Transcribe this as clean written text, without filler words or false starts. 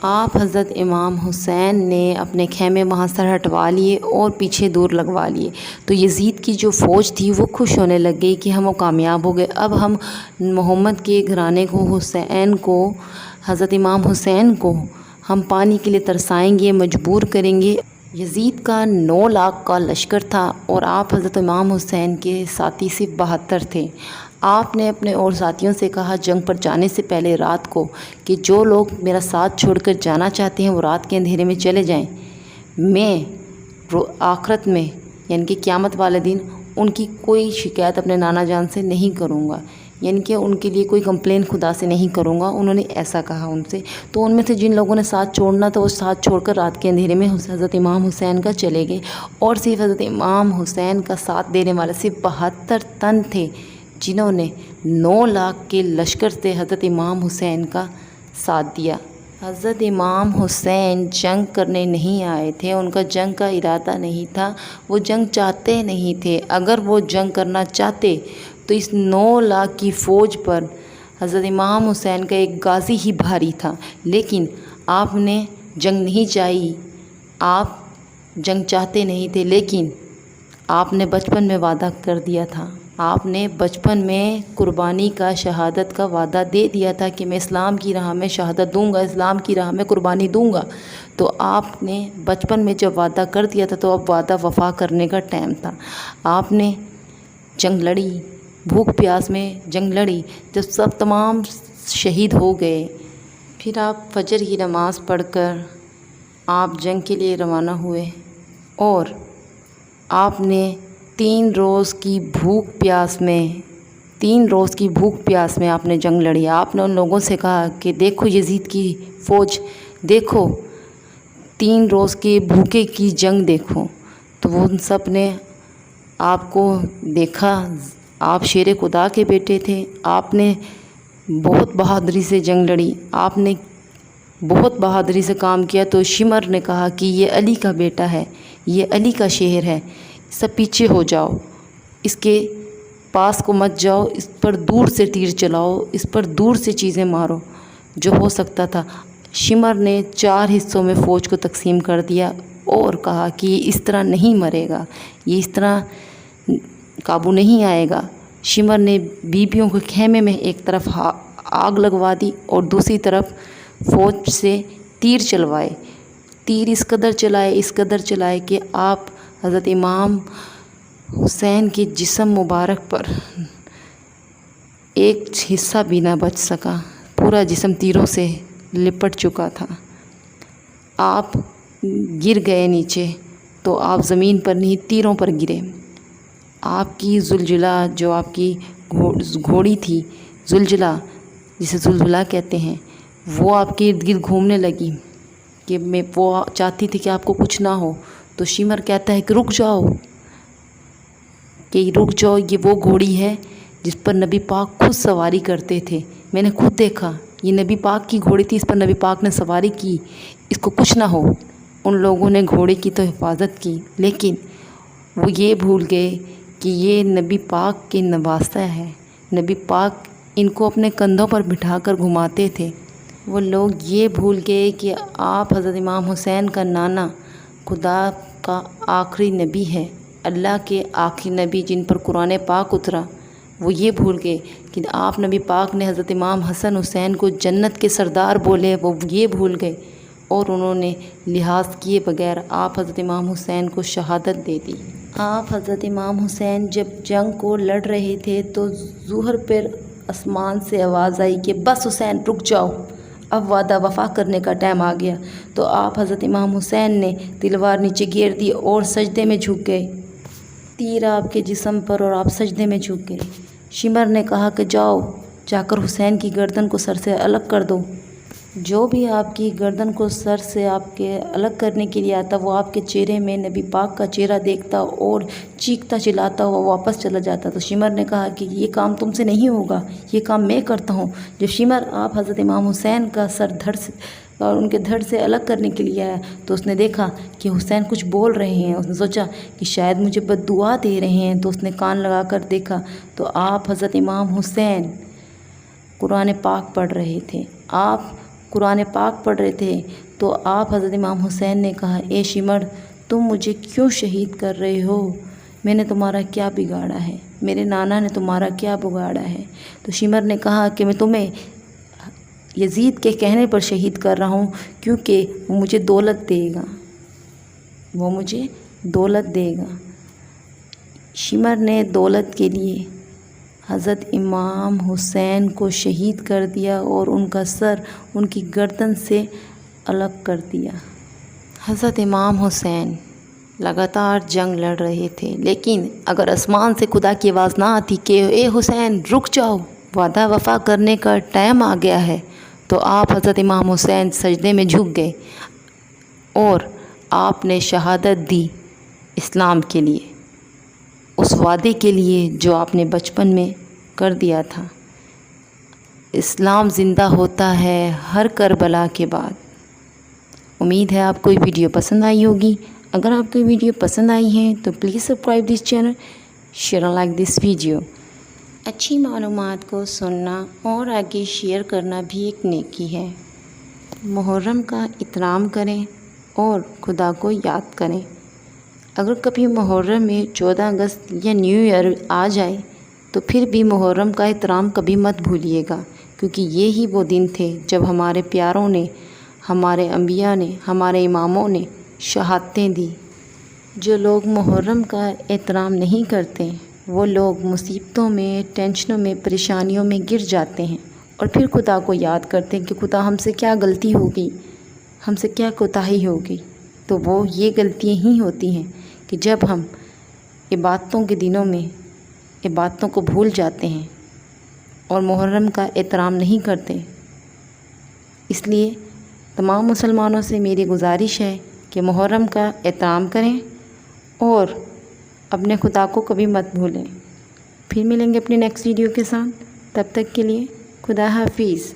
آپ حضرت امام حسین نے اپنے خیمے وہاں سر ہٹوا لیے اور پیچھے دور لگوا لیے، تو یزید کی جو فوج تھی وہ خوش ہونے لگ گئی کہ ہم کامیاب ہو گئے، اب ہم محمد کے گھرانے کو، حسین کو، حضرت امام حسین کو ہم پانی کے لیے ترسائیں گے، مجبور کریں گے۔ یزید کا 9 لاکھ کا لشکر تھا اور آپ حضرت امام حسین کے ساتھی صرف 72 تھے۔ آپ نے اپنے اور ساتھیوں سے کہا جنگ پر جانے سے پہلے رات کو کہ جو لوگ میرا ساتھ چھوڑ کر جانا چاہتے ہیں وہ رات کے اندھیرے میں چلے جائیں، میں آخرت میں یعنی کہ قیامت والے دن ان کی کوئی شکایت اپنے نانا جان سے نہیں کروں گا، یعنی کہ ان کے لیے کوئی کمپلین خدا سے نہیں کروں گا۔ انہوں نے ایسا کہا ان سے، تو ان میں سے جن لوگوں نے ساتھ چھوڑنا تھا وہ ساتھ چھوڑ کر رات کے اندھیرے میں حضرت امام حسین کا چلے گئے، اور صرف حضرت امام حسین کا ساتھ دینے والے صرف 72 تن تھے جنہوں نے 9 لاکھ کے لشکر سے حضرت امام حسین کا ساتھ دیا۔ حضرت امام حسین جنگ کرنے نہیں آئے تھے، ان کا جنگ کا ارادہ نہیں تھا، وہ جنگ چاہتے نہیں تھے۔ اگر وہ جنگ کرنا چاہتے تو اس 9 لاکھ کی فوج پر حضرت امام حسین کا ایک غازی ہی بھاری تھا، لیکن آپ نے جنگ نہیں چاہی، آپ جنگ چاہتے نہیں تھے، لیکن آپ نے بچپن میں وعدہ کر دیا تھا، آپ نے بچپن میں قربانی کا، شہادت کا وعدہ دے دیا تھا کہ میں اسلام کی راہ میں شہادت دوں گا، اسلام کی راہ میں قربانی دوں گا۔ تو آپ نے بچپن میں جب وعدہ کر دیا تھا تو اب وعدہ وفا کرنے کا ٹائم تھا۔ آپ نے جنگ لڑی، بھوک پیاس میں جنگ لڑی، جب سب تمام شہید ہو گئے، پھر آپ فجر کی نماز پڑھ کر آپ جنگ کے لیے روانہ ہوئے، اور آپ نے 3 روز کی بھوک پیاس میں آپ نے جنگ لڑی۔ آپ نے ان لوگوں سے کہا کہ دیکھو یزید کی فوج دیکھو، 3 روز کے بھوکے کی جنگ دیکھو، تو وہ ان سب نے آپ کو دیکھا، آپ شیر خدا کے بیٹے تھے، آپ نے بہت بہادری سے جنگ لڑی، آپ نے بہت بہادری سے کام کیا۔ تو شمر نے کہا کہ یہ علی کا بیٹا ہے، یہ علی کا شہر ہے، سب پیچھے ہو جاؤ، اس کے پاس کو مت جاؤ، اس پر دور سے تیر چلاؤ، اس پر دور سے چیزیں مارو جو ہو سکتا تھا۔ شمر نے 4 حصوں میں فوج کو تقسیم کر دیا اور کہا کہ یہ اس طرح نہیں مرے گا، یہ اس طرح قابو نہیں آئے گا۔ شمر نے بیویوں کے خیمے میں ایک طرف آگ لگوا دی اور دوسری طرف فوج سے تیر چلوائے، تیر اس قدر چلائے کہ آپ حضرت امام حسین کے جسم مبارک پر ایک حصہ بھی نہ بچ سکا، پورا جسم تیروں سے لپٹ چکا تھا۔ آپ گر گئے نیچے تو آپ زمین پر نہیں، تیروں پر گرے۔ آپ کی زلجلہ، جو آپ کی گھوڑی تھی، زلجلہ جسے زلزلہ کہتے ہیں، وہ آپ کے ارد گرد گھومنے لگی کہ وہ چاہتی تھی کہ آپ کو کچھ نہ ہو۔ تو شمر کہتا ہے کہ رک جاؤ، یہ وہ گھوڑی ہے جس پر نبی پاک خود سواری کرتے تھے، میں نے خود دیکھا، یہ نبی پاک کی گھوڑی تھی، اس پر نبی پاک نے سواری کی، اس کو کچھ نہ ہو۔ ان لوگوں نے گھوڑے کی تو حفاظت کی، لیکن وہ یہ بھول گئے کہ یہ نبی پاک کے نواسہ ہے، نبی پاک ان کو اپنے کندھوں پر بٹھا کر گھماتے تھے۔ وہ لوگ یہ بھول گئے کہ آپ حضرت امام حسین کا نانا خدا کا آخری نبی ہے، اللہ کے آخری نبی جن پر قرآن پاک اترا۔ وہ یہ بھول گئے کہ آپ نبی پاک نے حضرت امام حسن حسین کو جنت کے سردار بولے، وہ یہ بھول گئے، اور انہوں نے لحاظ کیے بغیر آپ حضرت امام حسین کو شہادت دے دی۔ آپ حضرت امام حسین جب جنگ کو لڑ رہے تھے تو ظہر پر آسمان سے آواز آئی کہ بس حسین رک جاؤ، اب وعدہ وفا کرنے کا ٹائم آ گیا۔ تو آپ حضرت امام حسین نے تلوار نیچے گیر دی اور سجدے میں جھک گئے، تیر آپ کے جسم پر اور آپ سجدے میں جھک گئے۔ شمر نے کہا کہ جاؤ، جا کر حسین کی گردن کو سر سے الگ کر دو۔ جو بھی آپ کی گردن کو سر سے آپ کے الگ کرنے کے لیے آتا وہ آپ کے چہرے میں نبی پاک کا چہرہ دیکھتا اور چیختا چلاتا ہوا واپس چلا جاتا۔ تو شمر نے کہا کہ یہ کام تم سے نہیں ہوگا، یہ کام میں کرتا ہوں۔ جب شمر آپ حضرت امام حسین کا سر دھڑ سے اور ان کے دھڑ سے الگ کرنے کے لیے آیا تو اس نے دیکھا کہ حسین کچھ بول رہے ہیں، اس نے سوچا کہ شاید مجھے بد دعا دے رہے ہیں، تو اس نے کان لگا کر دیکھا تو آپ حضرت امام حسین قرآن پاک پڑھ رہے تھے۔ آپ قرآن پاک پڑھ رہے تھے تو آپ حضرت امام حسین نے کہا اے شمر تم مجھے کیوں شہید کر رہے ہو؟ میں نے تمہارا کیا بگاڑا ہے؟ میرے نانا نے تمہارا کیا بگاڑا ہے؟ تو شمر نے کہا کہ میں تمہیں یزید کے کہنے پر شہید کر رہا ہوں کیونکہ وہ مجھے دولت دے گا، وہ مجھے دولت دے گا۔ شمر نے دولت کے لیے حضرت امام حسین کو شہید کر دیا اور ان کا سر ان کی گردن سے الگ کر دیا۔ حضرت امام حسین لگاتار جنگ لڑ رہے تھے، لیکن اگر آسمان سے خدا کی آواز نہ آتی کہ اے حسین رک جاؤ، وعدہ وفا کرنے کا ٹائم آ گیا ہے، تو آپ حضرت امام حسین سجدے میں جھک گئے اور آپ نے شہادت دی اسلام کے لیے، اس وعدے کے لیے جو آپ نے بچپن میں کر دیا تھا۔ اسلام زندہ ہوتا ہے ہر کربلا کے بعد۔ امید ہے آپ کو یہ ویڈیو پسند آئی ہوگی۔ اگر آپ کو یہ ویڈیو پسند آئی ہے تو please subscribe this channel, share اور لائک دس ویڈیو۔ اچھی معلومات کو سننا اور آگے شیئر کرنا بھی ایک نیکی ہے۔ محرم کا احترام کریں اور خدا کو یاد کریں۔ اگر کبھی محرم میں 14 اگست یا نیو ایئر آ جائے تو پھر بھی محرم کا احترام کبھی مت بھولیے گا، کیونکہ یہی وہ دن تھے جب ہمارے پیاروں نے، ہمارے انبیاء نے، ہمارے اماموں نے شہادتیں دی۔ جو لوگ محرم کا احترام نہیں کرتے وہ لوگ مصیبتوں میں، ٹینشنوں میں، پریشانیوں میں گر جاتے ہیں اور پھر خدا کو یاد کرتے ہیں کہ خدا ہم سے کیا غلطی ہو گئی، ہم سے کیا کوتاہی ہو گئی۔ تو وہ یہ غلطیاں ہی ہوتی ہیں کہ جب ہم عبادتوں کے دنوں میں عبادتوں کو بھول جاتے ہیں اور محرم کا احترام نہیں کرتے۔ اس لیے تمام مسلمانوں سے میری گزارش ہے کہ محرم کا احترام کریں اور اپنے خدا کو کبھی مت بھولیں۔ پھر ملیں گے اپنی نیکسٹ ویڈیو کے ساتھ، تب تک کے لیے خدا حافظ۔